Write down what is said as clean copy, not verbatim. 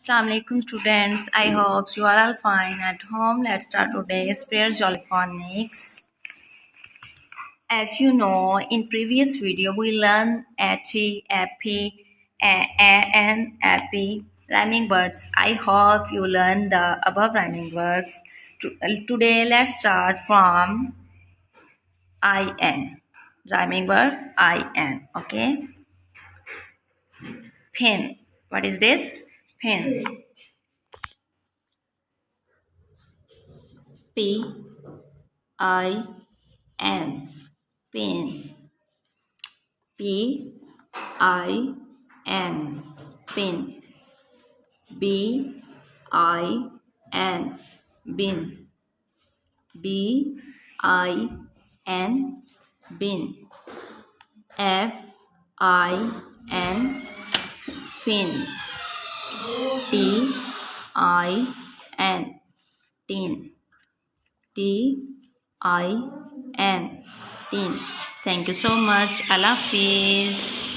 Assalamu alaikum students. I hope you are all fine at home. Let's start today's prayer phonics. As you know, in previous video we learned epi, and epi rhyming words. I hope you learned the above rhyming words. Today let's start from in. Rhyming word in. Okay. Pin. What is this? Pin. P-I-N. Pin. P-I-N. Pin. B-I-N. Bin. B-I-N. Bin. F-I-N. Fin. T-I-N. Tin. T-I-N. Tin. Thank you so much. Allah Hafiz.